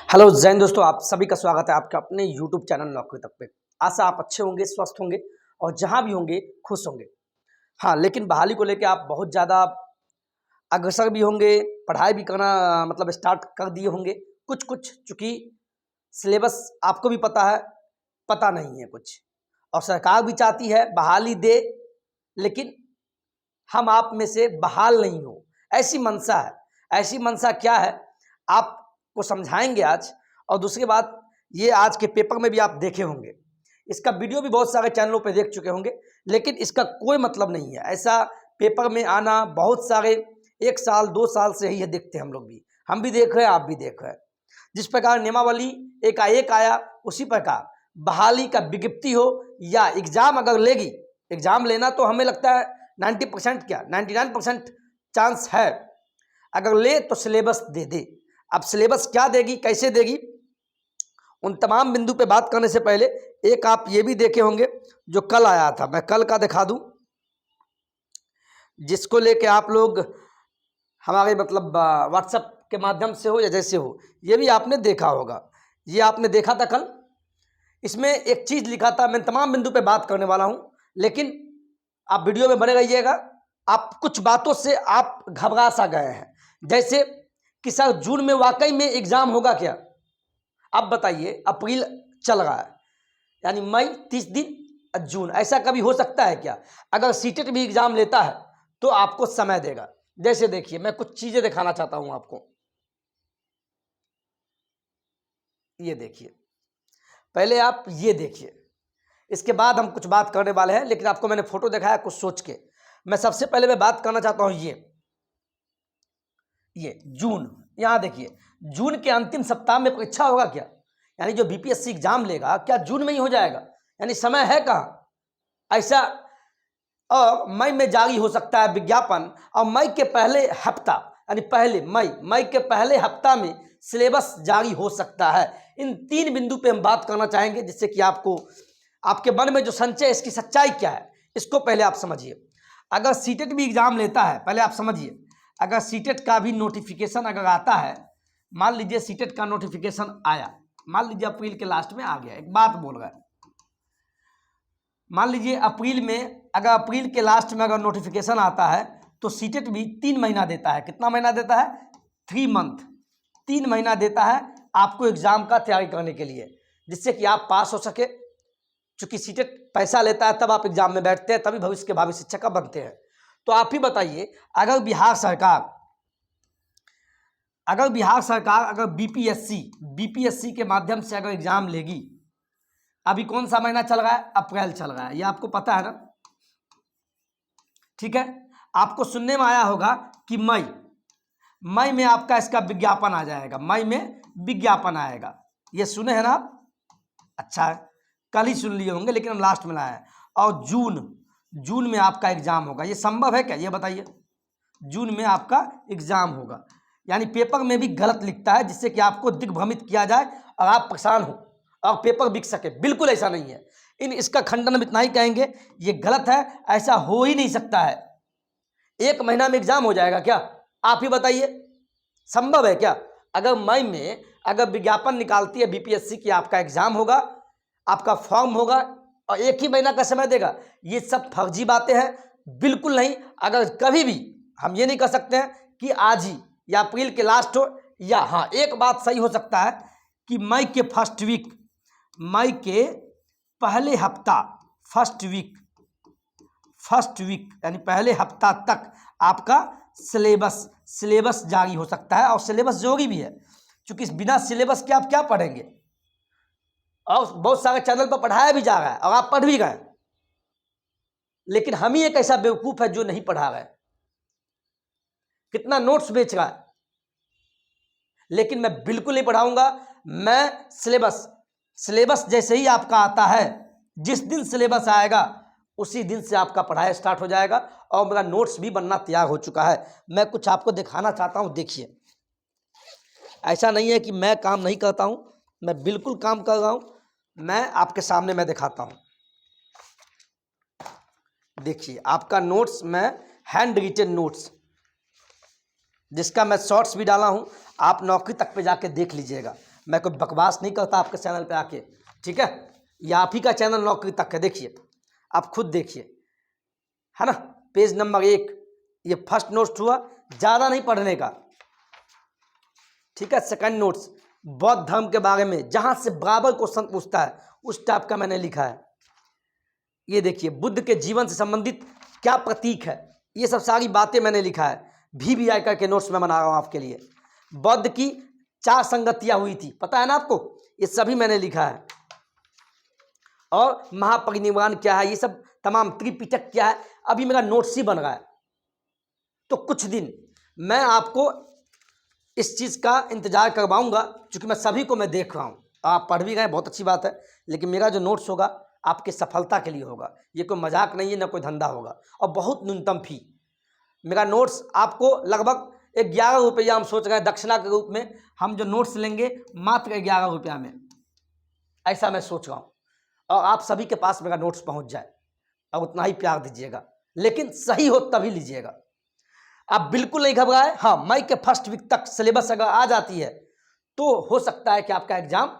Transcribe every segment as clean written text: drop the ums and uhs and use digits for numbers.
Hello Jain दोस्तों, आप सभी का स्वागत है आपके अपने यूट्यूब चैनल नौकरी तक पे। आशा आप अच्छे होंगे, स्वस्थ होंगे और जहां भी होंगे खुश होंगे। हाँ, लेकिन बहाली को लेके आप बहुत ज़्यादा अग्रसर भी होंगे, पढ़ाई भी करना मतलब स्टार्ट कर दिए होंगे। कुछ चूँकि सिलेबस आपको भी पता है, पता नहीं है कुछ, और सरकार भी चाहती है बहाली दे, लेकिन हम आप में से बहाल नहीं हो, ऐसी मंशा है। ऐसी मंशा क्या है आपको समझाएंगे आज। और दूसरी बात, ये आज के पेपर में भी आप देखे होंगे, इसका वीडियो भी बहुत सारे चैनलों पे देख चुके होंगे, लेकिन इसका कोई मतलब नहीं है। ऐसा पेपर में आना बहुत सारे 1 साल 2 साल से ही है, देखते हैं हम लोग भी, हम भी देख रहे हैं, आप भी देख रहे हैं। जिस प्रकार नियमावली एकाएक आया, उसी प्रकार बहाली का विज्ञप्ति हो या एग्जाम अगर लेगी, एग्जाम लेना तो हमें लगता है 90% क्या 99% चांस है। अगर ले तो सिलेबस दे दे। अब सिलेबस क्या देगी, कैसे देगी, उन तमाम बिंदु पे बात करने से पहले एक आप ये भी देखे होंगे जो कल आया था, मैं कल का दिखा दूं, जिसको लेके आप लोग हमारे मतलब व्हाट्सएप के माध्यम से हो या जैसे हो, ये भी आपने देखा होगा। ये आपने देखा था कल। इसमें एक चीज़ लिखा था, मैं तमाम बिंदु पे बात करने वाला हूं, लेकिन आप वीडियो में बने रहिएगा। आप कुछ बातों से आप घबरा सा गए हैं, जैसे कि सर जून में वाकई में एग्जाम होगा क्या। अब बताइए, अप्रैल चल रहा है, यानी मई 30 दिन, जून, ऐसा कभी हो सकता है क्या। अगर सीटेट भी एग्जाम लेता है तो आपको समय देगा। जैसे देखिए, मैं कुछ चीजें दिखाना चाहता हूं आपको। ये देखिए, पहले आप ये देखिए, इसके बाद हम कुछ बात करने वाले हैं, लेकिन आपको मैंने फोटो दिखाया कुछ सोच के। मैं सबसे पहले मैं बात करना चाहता हूं ये जून, यहां देखिए, जून के अंतिम सप्ताह में परीक्षा होगा क्या, यानी जो बीपीएससी एग्जाम लेगा क्या जून में ही हो जाएगा, यानी समय है कहां ऐसा। और मई में जारी हो सकता है विज्ञापन, और मई के पहले हफ्ता, यानी पहले मई के पहले हफ्ता में सिलेबस जारी हो सकता है। इन 3 बिंदु पे हम बात करना चाहेंगे, जिससे कि आपको आपके मन में जो संचय, इसकी सच्चाई क्या है, इसको पहले आप समझिए। अगर सीटेट भी एग्जाम लेता है, पहले आप समझिए, अगर सीटेट का भी नोटिफिकेशन अगर आता है, मान लीजिए सीटेट का नोटिफिकेशन आया, मान लीजिए अप्रैल के लास्ट में आ गया, एक बात बोल रहा है, मान लीजिए अप्रैल में, अगर अप्रैल के लास्ट में अगर नोटिफिकेशन आता है तो सीटेट भी 3 महीना देता है। कितना महीना देता है? 3 मंथ, 3 महीना देता है आपको एग्जाम का तैयारी करने के लिए, जिससे कि आप पास हो सके। चूंकि सीटेट पैसा लेता है, तब आप एग्जाम में बैठते हैं, तभी भविष्य के भावी शिक्षक का बनते हैं। तो आप ही बताइए, अगर बिहार सरकार अगर बीपीएससी के माध्यम से अगर एग्जाम लेगी, अभी कौन सा महीना चल रहा है? अप्रैल चल रहा है, ये आपको पता है ना, ठीक है। आपको सुनने में आया होगा कि मई में आपका इसका विज्ञापन आ जाएगा, मई में विज्ञापन आएगा, ये सुने हैं ना आप? अच्छा है, कल ही सुन लिए होंगे, लेकिन हम लास्ट में लाए हैं। और जून में आपका एग्जाम होगा, ये संभव है क्या, ये बताइए। जून में आपका एग्जाम होगा, यानी पेपर में भी गलत लिखता है, जिससे कि आपको दिग्भ्रमित किया जाए और आप परेशान हो और पेपर बिक सके। बिल्कुल ऐसा नहीं है। इसका खंडन हम इतना ही कहेंगे, ये गलत है, ऐसा हो ही नहीं सकता है। 1 महीना में एग्जाम हो जाएगा क्या, आप ही बताइए, संभव है क्या? अगर मई में अगर विज्ञापन निकालती है बीपीएससी की, आपका एग्जाम होगा, आपका फॉर्म होगा और 1 ही महीना का समय देगा, ये सब फर्जी बातें हैं, बिल्कुल नहीं। अगर कभी भी हम ये नहीं कह सकते हैं कि आज ही या अप्रैल के लास्ट हो, या हाँ, एक बात सही हो सकता है कि मई के पहले हफ्ता, फर्स्ट वीक यानी पहले हफ्ता तक आपका सिलेबस जारी हो सकता है। और सिलेबस जरूरी भी है, क्योंकि बिना सिलेबस के आप क्या पढ़ेंगे, और बहुत सारे चैनल पर पढ़ाया भी जा रहा है और आप पढ़ भी गए, लेकिन हम ही एक ऐसा बेवकूफ है जो नहीं पढ़ा रहे। कितना नोट्स बेच रहा है, लेकिन मैं बिल्कुल नहीं पढ़ाऊंगा। मैं सिलेबस जैसे ही आपका आता है, जिस दिन सिलेबस आएगा उसी दिन से आपका पढ़ाई स्टार्ट हो जाएगा, और मेरा नोट्स भी बनना तैयार हो चुका है। मैं कुछ आपको दिखाना चाहता हूं, देखिए। ऐसा नहीं है कि मैं काम नहीं करता हूं, मैं बिल्कुल काम कर रहा हूं। मैं आपके सामने मैं दिखाता हूं, देखिए आपका नोट्स, मैं हैंड रिटन नोट्स, जिसका मैं शॉर्ट्स भी डाला हूं, आप नौकरी तक पे जाके देख लीजिएगा। मैं कोई बकवास नहीं करता आपके चैनल पे आके, ठीक है। ये आप ही का चैनल नौकरी तक है, देखिए आप खुद देखिए, है ना। पेज नंबर 1 ये फर्स्ट नोट्स हुआ, ज़्यादा नहीं पढ़ने का, ठीक है। सेकंड नोट्स बौद्ध धर्म के बारे में, जहाँ से बराबर क्वेश्चन पूछता है उस टाइप का मैंने लिखा है। ये देखिए बुद्ध के जीवन से संबंधित क्या प्रतीक है, ये सब सारी बातें मैंने लिखा है। VVI के नोट्स में बना रहा हूँ आपके लिए। बौद्ध की 4 संगतियाँ हुई थी, पता है ना आपको, ये सभी मैंने लिखा है। और महापरिनिर्वाण क्या है, ये सब तमाम, त्रिपिटक क्या है, अभी मेरा नोट्स ही बन रहा है। तो कुछ दिन मैं आपको इस चीज़ का इंतजार करवाऊंगा, क्योंकि मैं सभी को मैं देख रहा हूँ। आप पढ़ भी गए, बहुत अच्छी बात है, लेकिन मेरा जो नोट्स होगा आपकी सफलता के लिए होगा। ये कोई मजाक नहीं है, ना कोई धंधा होगा, और बहुत न्यूनतम फी। मेरा नोट्स आपको लगभग 11 रुपया हम सोच रहे हैं दक्षिणा के रूप में, हम जो नोट्स लेंगे मात्र 11 रुपया में, ऐसा मैं सोच रहा हूँ। और आप सभी के पास मेरा नोट्स पहुँच जाए, और उतना ही प्यार दीजिएगा, लेकिन सही हो तभी लीजिएगा। आप बिल्कुल नहीं घबराए। हाँ, मई के फर्स्ट वीक तक सिलेबस अगर आ जाती है तो हो सकता है कि आपका एग्जाम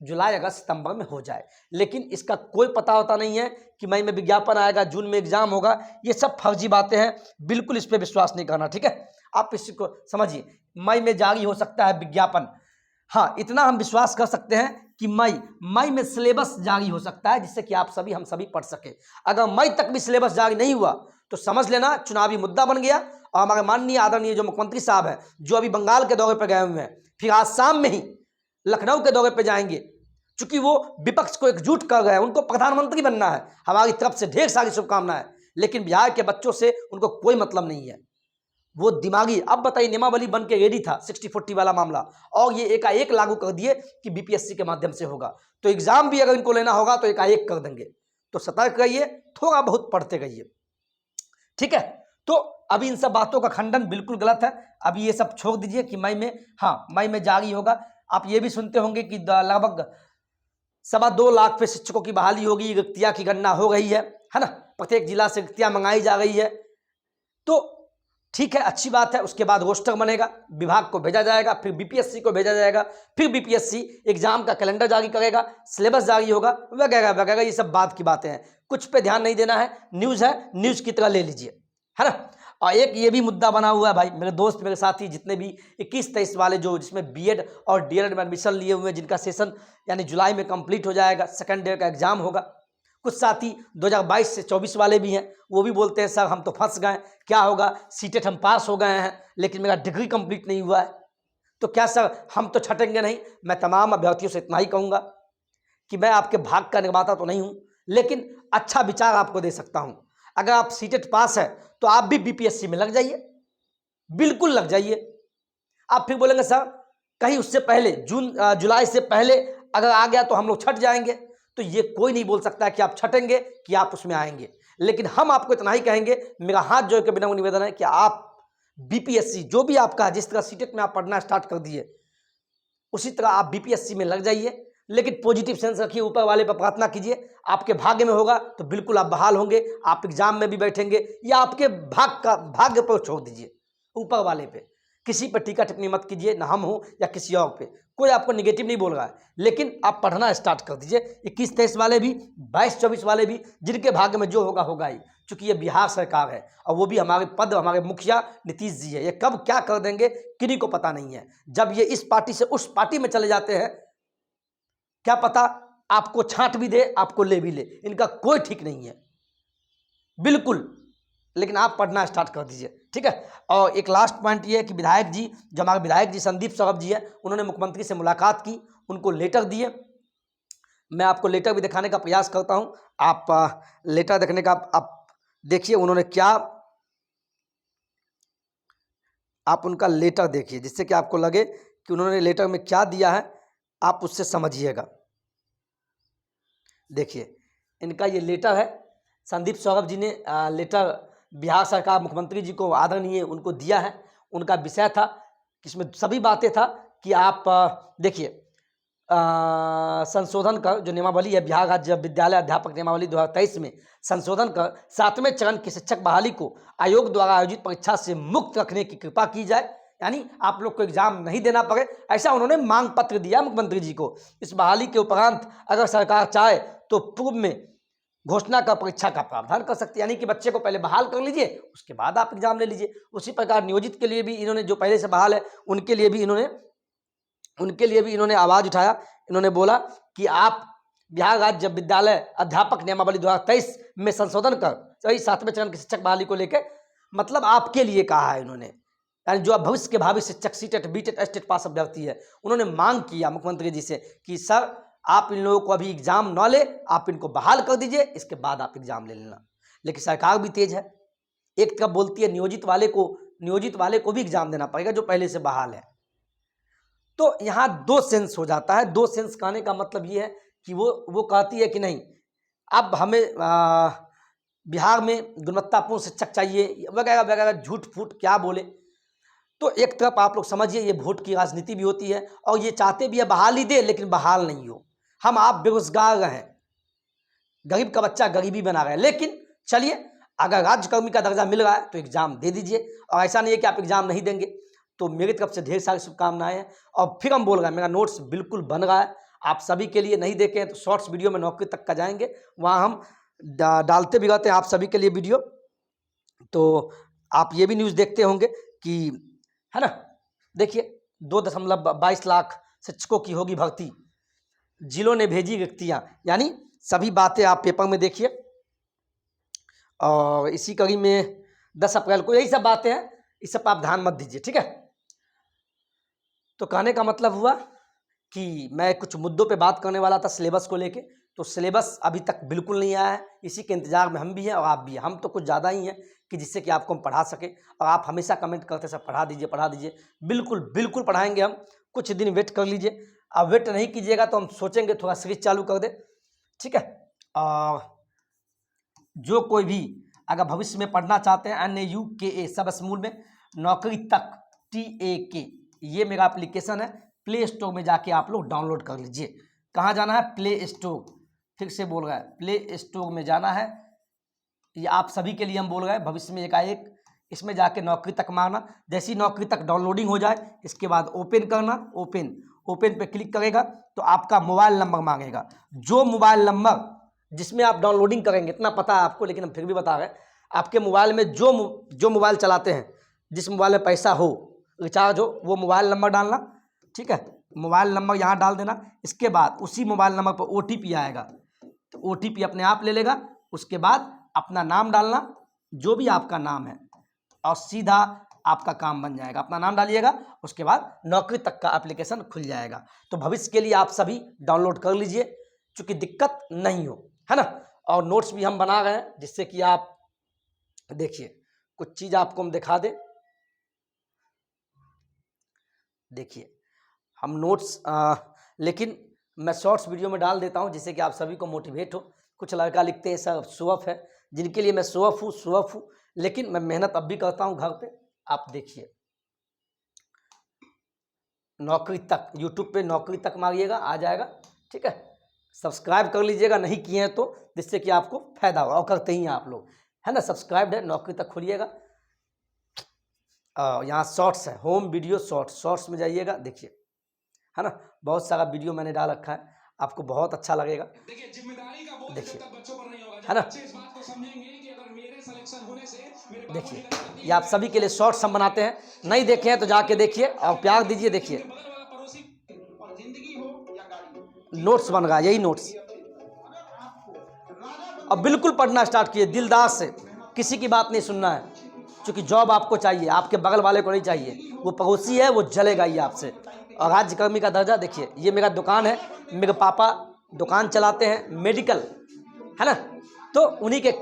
जुलाई अगस्त सितंबर में हो जाए, लेकिन इसका कोई पता होता नहीं है कि मई में विज्ञापन आएगा, जून में एग्जाम होगा। ये सब फर्जी बातें हैं, बिल्कुल इस पर विश्वास नहीं करना, ठीक है। आप इसको समझिए, मई में जारी हो सकता है विज्ञापन। हाँ, इतना हम विश्वास कर सकते हैं कि मई में सिलेबस जारी हो सकता है, जिससे कि आप सभी हम सभी पढ़ सके। अगर मई तक भी सिलेबस जारी नहीं हुआ तो समझ लेना चुनावी मुद्दा बन गया, और हमारे माननीय आदरणीय जो मुख्यमंत्री साहब हैं, जो अभी बंगाल के दौरे पर गए हुए हैं, फिर आज शाम में ही लखनऊ के दौरे पर जाएंगे, क्योंकि वो विपक्ष को एकजुट कर गए हैं। उनको प्रधानमंत्री बनना है, हमारी तरफ से ढेर सारी शुभकामनाएं, लेकिन बिहार के बच्चों से उनको कोई मतलब नहीं है। वो दिमागी, अब बताइए, नियमावली बन के रेडी था 60-40 वाला मामला, और ये एकाएक लागू कर दिए कि BPSC के माध्यम से होगा। तो एग्जाम भी अगर इनको लेना होगा तो एकाएक कर देंगे। तो सतर्क रहिए, थोड़ा बहुत पढ़ते रहिए, ठीक है। तो अभी इन सब बातों का खंडन बिल्कुल गलत है। अभी ये सब छोड़ दीजिए कि मई में, हाँ मई में जारी होगा। आप ये भी सुनते होंगे कि लगभग 2.25 लाख पे शिक्षकों की बहाली होगी, रिक्तियां की गणना हो रही है ना। प्रत्येक जिला से रिक्तियां मंगाई जा रही है, तो ठीक है, अच्छी बात है। उसके बाद रोस्टर बनेगा, विभाग को भेजा जाएगा, फिर BPSC को भेजा जाएगा, फिर BPSC एग्जाम का कैलेंडर जारी करेगा, सिलेबस जारी होगा, वगैरह वगैरह। ये सब बात की बातें हैं, कुछ पे ध्यान नहीं देना है। न्यूज़ है, न्यूज़ की तरह ले लीजिए, है ना। और एक ये भी मुद्दा बना हुआ है भाई, मेरे दोस्त, मेरे साथी जितने भी 21-23 वाले जो जिसमें BEd और DELED में एडमिशन लिए हुए हैं, जिनका सेशन यानी जुलाई में कंप्लीट हो जाएगा, सेकंड ईयर का एग्जाम होगा। कुछ साथी 2022 से 24 वाले भी हैं, वो भी बोलते हैं सर हम तो फंस गए, क्या होगा, सीटेट हम पास हो गए हैं लेकिन मेरा डिग्री कंप्लीट नहीं हुआ है, तो क्या सर हम तो छटेंगे नहीं। मैं तमाम अभ्यर्थियों से इतना ही कहूँगा कि मैं आपके भाग का निर्माता तो नहीं हूँ, लेकिन अच्छा विचार आपको दे सकता हूँ। अगर आप सीटेट पास है तो आप भी BPSC में लग जाइए, बिल्कुल लग जाइए। आप फिर बोलेंगे सर कहीं उससे पहले जुलाई से पहले अगर आ गया तो हम लोग छट जाएंगे, तो ये कोई नहीं बोल सकता कि आप छटेंगे कि आप उसमें आएंगे। लेकिन हम आपको इतना ही कहेंगे, मेरा हाथ जोड़ के बिना निवेदन है कि आप BPSC जो भी आपका, जिस तरह सीटेट में आप पढ़ना स्टार्ट कर दिए उसी तरह आप BPSC में लग जाइए। लेकिन पॉजिटिव सेंस रखिए, ऊपर वाले पर प्रार्थना कीजिए, आपके भाग्य में होगा तो बिल्कुल आप बहाल होंगे, आप एग्जाम में भी बैठेंगे, या आपके भाग्य पर छोड़ दीजिए, ऊपर वाले पे। किसी पर टीका टिप्पणी मत कीजिए, ना हम हो या किसी और पे, कोई आपको निगेटिव नहीं बोल रहा है, लेकिन आप पढ़ना स्टार्ट कर दीजिए। 21-23 वाले भी, 22-24 वाले भी, जिनके भाग्य में जो होगा होगा ही, क्योंकि ये बिहार सरकार है और वो भी हमारे हमारे मुखिया नीतीश जी है। ये कब क्या कर देंगे किसी को पता नहीं है। जब ये इस पार्टी से उस पार्टी में चले जाते हैं, क्या पता आपको छांट भी दे, आपको ले भी ले, इनका कोई ठीक नहीं है बिल्कुल। लेकिन आप पढ़ना स्टार्ट कर दीजिए, ठीक है। और एक लास्ट पॉइंट ये है कि विधायक जी, जो हमारे विधायक जी संदीप सौरभ जी हैं, उन्होंने मुख्यमंत्री से मुलाकात की, उनको लेटर दिए। मैं आपको लेटर भी दिखाने का प्रयास करता हूं, आप लेटर देखने का आप देखिए उन्होंने क्या, आप उनका लेटर देखिए, जिससे कि आपको लगे कि उन्होंने लेटर में क्या दिया है, आप उससे समझिएगा। देखिए इनका ये लेटर है, संदीप सौरभ जी ने लेटर बिहार सरकार मुख्यमंत्री जी को आदरणीय उनको दिया है। उनका विषय था, इसमें सभी बातें था कि आप देखिए संशोधन कर, जो नियमावली है बिहार राज्य विद्यालय अध्यापक नियमावली 2023 में संशोधन कर 7वें चरण की शिक्षक बहाली को आयोग द्वारा आयोजित परीक्षा से मुक्त रखने की कृपा की जाए। यानी आप लोग को एग्जाम नहीं देना पड़े, ऐसा उन्होंने मांग पत्र दिया मुख्यमंत्री जी को। इस बहाली के उपरांत अगर सरकार चाहे तो पूर्व में घोषणा का परीक्षा का प्रावधान कर सकती है, यानी कि बच्चे को पहले बहाल कर लीजिए, उसके बाद आप एग्जाम ले लीजिए। उसी प्रकार नियोजित के लिए भी इन्होंने, जो पहले से बहाल है उनके लिए भी इन्होंने आवाज उठाया। इन्होंने बोला कि आप बिहार राज्य विद्यालय अध्यापक नियमावली 2023 में संशोधन कर सही 7वें चरण की शिक्षक बहाली को लेकर, मतलब आपके लिए कहा है इन्होंने, यानी जो भविष्य के भावी शिक्षक सीटेट बीटेट एस्टेट पास अभ्यर्थी है, उन्होंने मांग किया मुख्यमंत्री जी से कि सर आप इन लोगों को अभी एग्जाम न ले, आप इनको बहाल कर दीजिए, इसके बाद आप एग्जाम ले लेना। लेकिन सरकार भी तेज है, एक तरफ बोलती है नियोजित वाले को भी एग्जाम देना पड़ेगा जो पहले से बहाल है। तो यहाँ दो सेंस हो जाता है। दो सेंस कहने का मतलब ये है कि वो कहती है कि नहीं, अब हमें बिहार में गुणवत्तापूर्ण शिक्षक चाहिए वगैरह वगैरह, झूठ फूट क्या बोले। तो एक तरफ आप लोग समझिए ये वोट की राजनीति भी होती है, और ये चाहते भी है बहाली दे लेकिन बहाल नहीं हो। हम आप बेरोजगार रहें, गरीब का बच्चा गरीबी बना रहे हैं, लेकिन चलिए अगर राज्यकर्मी का दर्जा मिल रहा है तो एग्जाम दे दीजिए, और ऐसा नहीं है कि आप एग्जाम नहीं देंगे। तो मेरी तरफ से ढेर सारी शुभकामनाएं हैं। और फिर हम बोल रहे हैं मेरा नोट्स बिल्कुल बन रहा है, आप सभी के लिए। नहीं देखें तो शॉर्ट्स वीडियो में नौकरी तक का जाएंगे, वहाँ हम डालते भी रहते हैं आप सभी के लिए वीडियो। तो आप ये भी न्यूज़ देखते होंगे कि, है ना, देखिए 2.22 लाख शिक्षकों की होगी भर्ती, जिलों ने भेजी रिक्तियाँ, यानी सभी बातें आप पेपर में देखिए। और इसी कड़ी में 10 अप्रैल को यही सब बातें हैं, इस सब पर आप ध्यान मत दीजिए, ठीक है। तो कहने का मतलब हुआ कि मैं कुछ मुद्दों पे बात करने वाला था सिलेबस को लेके, तो सिलेबस अभी तक बिल्कुल नहीं आया है, इसी के इंतजार में हम भी हैं और आप भी हैं। हम तो कुछ ज़्यादा ही हैं कि जिससे कि आपको हम पढ़ा सके, और आप हमेशा कमेंट करते सब पढ़ा दीजिए। बिल्कुल बिल्कुल पढ़ाएंगे हम, कुछ दिन वेट कर लीजिए। अब वेट नहीं कीजिएगा तो हम सोचेंगे थोड़ा सीरीज चालू कर दे, ठीक है। और जो कोई भी अगर भविष्य में पढ़ना चाहते हैं NAUKA सब स्मूल में नौकरी तक TAK, ये मेरा एप्लीकेशन है, प्ले स्टोर में जाके आप लोग डाउनलोड कर लीजिए। कहाँ जाना है? प्ले स्टोर, फिर से बोल रहा है, प्ले स्टोर में जाना है। ये आप सभी के लिए हम बोल रहे हैं, भविष्य में एकाएक इसमें जाके नौकरी तक मांगना। जैसी नौकरी तक डाउनलोडिंग हो जाए इसके बाद ओपन करना, ओपन पे क्लिक करेगा तो आपका मोबाइल नंबर मांगेगा। जो मोबाइल नंबर जिसमें आप डाउनलोडिंग करेंगे, इतना पता है आपको लेकिन हम फिर भी बता रहे हैं, आपके मोबाइल में जो मोबाइल चलाते हैं, जिस मोबाइल में पैसा हो, रिचार्ज हो, वो मोबाइल नंबर डालना, ठीक है। मोबाइल नंबर यहाँ डाल देना, इसके बाद उसी मोबाइल नंबर पर OTP आएगा, तो OTP अपने आप ले लेगा। उसके बाद अपना नाम डालना, जो भी आपका नाम है, और सीधा आपका काम बन जाएगा। अपना नाम डालिएगा, उसके बाद नौकरी तक का एप्लीकेशन खुल जाएगा। तो भविष्य के लिए आप सभी डाउनलोड कर लीजिए, चूँकि दिक्कत नहीं हो, है ना। और नोट्स भी हम बना रहे हैं, जिससे कि आप देखिए कुछ चीज़ आपको हम दिखा दें। देखिए हम नोट्स लेकिन मैं शॉर्ट्स वीडियो में डाल देता हूं, जिससे कि आप सभी को मोटिवेट हो। कुछ लड़का लिखते हैं सर शो ऑफ है, जिनके लिए मैं शो ऑफ हूँ, लेकिन मैं मेहनत अब भी करता हूं घर पे। आप देखिए नौकरी तक, यूट्यूब पे नौकरी तक मारिएगा, आ जाएगा, ठीक है। सब्सक्राइब कर लीजिएगा नहीं किए हैं तो, जिससे कि आपको फायदा होगा, और करते ही हैं आप लोग, है ना। सब्सक्राइब है, नौकरी तक खोलिएगा। यहाँ शॉर्ट्स है, होम वीडियो शॉर्ट्स में जाइएगा, देखिए, है ना। बहुत सारा वीडियो मैंने डाल रखा है, आपको बहुत अच्छा लगेगा। देखिए जिम्मेदारी का बोझ जब तक बच्चों पर नहीं होगा, है ना। बच्चे इस बात को समझेंगे कि अगर मेरे सिलेक्शन होने से मेरे बाबूजी, देखिए ये आप सभी के लिए शॉर्ट्स हम बनाते हैं, नहीं देखे हैं तो जाके देखिए और प्यार दीजिए। देखिए नोट्स बन रहा है, यही नोट्स। अब बिल्कुल पढ़ना स्टार्ट किए दिलदार से, किसी की बात नहीं सुनना है, क्योंकि जॉब आपको चाहिए, आपके बगल वाले को नहीं चाहिए। वो पड़ोसी है, वो जलेगा ही आपसे। और राज्यकर्मी का दर्जा, देखिए ये मेरा दुकान है, मेरे पापा दुकान चलाते हैं, मेडिकल, है ना। तो उन्हीं के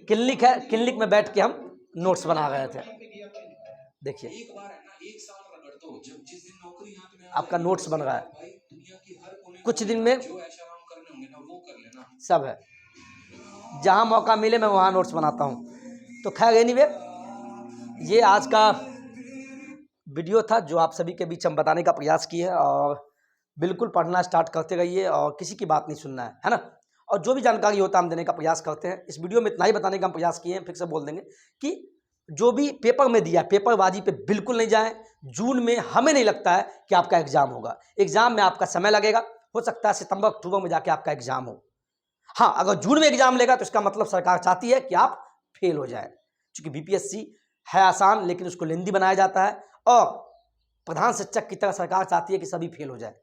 क्लिनिक है, क्लिनिक में बैठ के हम नोट्स बना रहे थे। देखिए आपका नोट्स बन रहा है, कुछ दिन में सब है, जहाँ मौका मिले मैं वहाँ नोट्स बनाता हूँ। तो खैर एनीवे, ये आज का वीडियो था जो आप सभी के बीच हम बताने का प्रयास किए हैं। और बिल्कुल पढ़ना स्टार्ट करते रहिए और किसी की बात नहीं सुनना है ना। और जो भी जानकारी होता है हम देने का प्रयास करते हैं। इस वीडियो में इतना ही बताने का हम प्रयास किए हैं, फिर से बोल देंगे कि जो भी पेपर में दिया पेपरबाजी पे बिल्कुल नहीं जाएं। जून में हमें नहीं लगता है कि आपका एग्जाम होगा। एग्जाम में आपका समय लगेगा, हो सकता है सितंबर अक्टूबर में जाके आपका एग्जाम हो। हाँ, अगर जून में एग्जाम लेगा तो इसका मतलब सरकार चाहती है कि आप फेल हो जाए। क्योंकि बीपीएससी है आसान, लेकिन उसको लेंदी बनाया जाता है और प्रधान शिक्षक की तरह सरकार चाहती है कि सभी फेल हो जाए।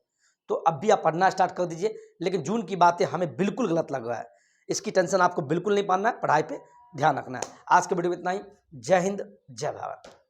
तो अब भी आप पढ़ना स्टार्ट कर दीजिए, लेकिन जून की बातें हमें बिल्कुल गलत लग रहा है। इसकी टेंशन आपको बिल्कुल नहीं पालना है, पढ़ाई पे ध्यान रखना है। आज के वीडियो में इतना ही। जय हिंद, जय भारत।